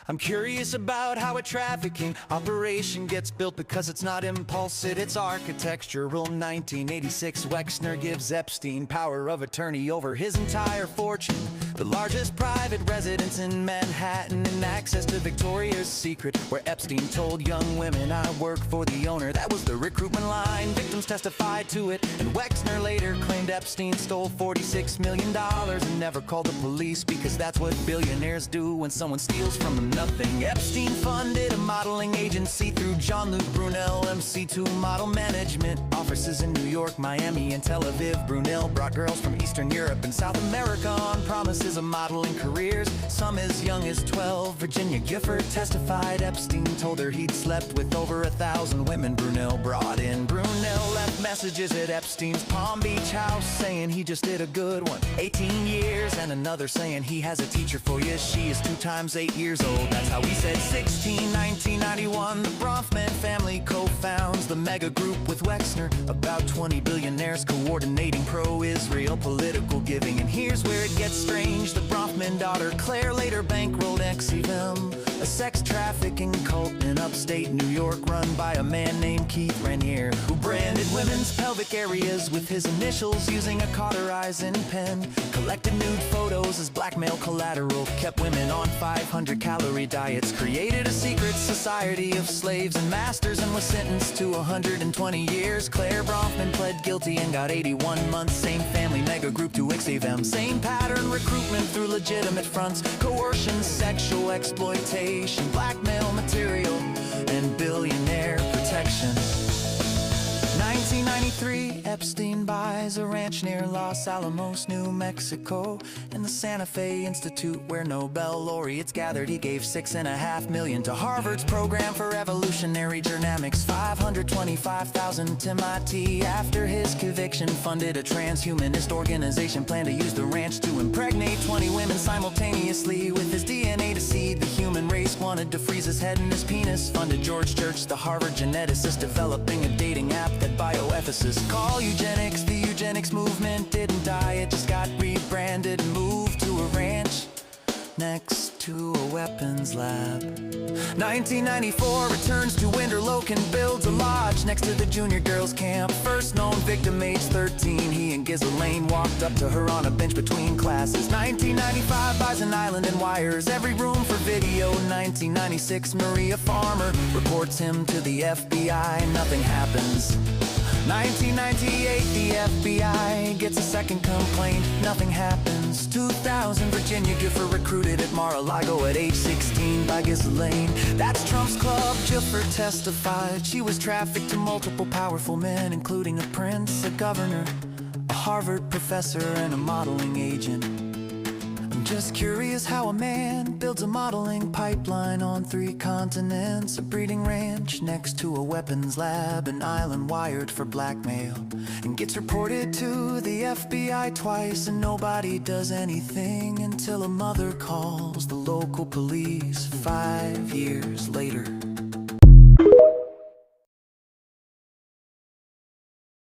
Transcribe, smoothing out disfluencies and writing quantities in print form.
I'm curious about how a trafficking operation gets built, because it's not impulse, it's architectural. 1986, Wexner gives Epstein power of attorney over his entire fortune, the largest private residence in Manhattan, and access to Victoria's Secret, where Epstein told young women, "I work for the owner." That was the recruitment line. Victims testified to it, and Wexner later claimed Epstein stole $46 million and never called the police, because that's what billionaires do when someone steals from them nothing. Epstein funded a modeling agency through Jean-Luc Brunel, MC2 Model Management, offices in New York, Miami, and Tel Aviv. Brunel brought girls from Eastern Europe and South America on promises of modeling careers, some as young as 12. Virginia Gifford testified Epstein told her he'd slept with over 1,000 women Brunel brought in. Brunel left messages at Epstein's Palm Beach house saying he just did a good one, 18 years, and another saying he has a teacher for you, she is 2 times 8 years old. That's how he said 16. 1991, the Bronfman family co-founds the mega group with Wexner, about 20 billionaires coordinating pro-Israel political giving. And here's where it gets strange. The Bronfman daughter Claire later bankrolled Exivim, a sex trafficking cult in upstate New York run by a man named Keith Raniere, who branded women's pelvic areas with his initials using a cauterizing pen, collected nude photos as blackmail collateral, kept women on 500-calorie diets, created a secret society of slaves and masters, and was sentenced to 120 years. Claire Bronfman pled guilty and got 81 months. Same family mega group to Exivim, same pattern, recruitment through legitimate fronts, coercion, sexual exploitation, blackmail material, and billionaire protection. 1993, Epstein buys a ranch near Los Alamos, New Mexico, and the Santa Fe Institute, where Nobel laureates gathered. He gave $6.5 million to Harvard's program for evolutionary genomics, $525,000 to MIT. After his conviction, funded a transhumanist organization, planned to use the ranch to impregnate 20 women simultaneously with his DNA to seed the human race. Wanted to freeze his head and his penis. Funded George Church, the Harvard geneticist, developing a dating app that bioethicists call eugenics. The eugenics movement didn't die, it just got rebranded and moved to a ranch next to a weapons lab. 1994, returns to Winterloch and builds a lodge next to the junior girls camp. First known victim, age 13, he and Ghislaine walked up to her on a bench between classes. 1995, buys an island and wires every room for video. 1996, Maria Farmer reports him to the FBI, nothing happens. 1998, the FBI gets a second complaint, nothing happens. 2000, Virginia Gifford recruited at Mar-a-Lago at age 16 by Ghislaine. That's Trump's club. Gifford testified she was trafficked to multiple powerful men, including a prince, a governor, a Harvard professor, and a modeling agent. I'm just curious how a man builds a modeling pipeline on 3 continents, a breeding ranch next to a weapons lab, an island wired for blackmail, and gets reported to the FBI twice, and nobody does anything until a mother calls the local police 5 years later.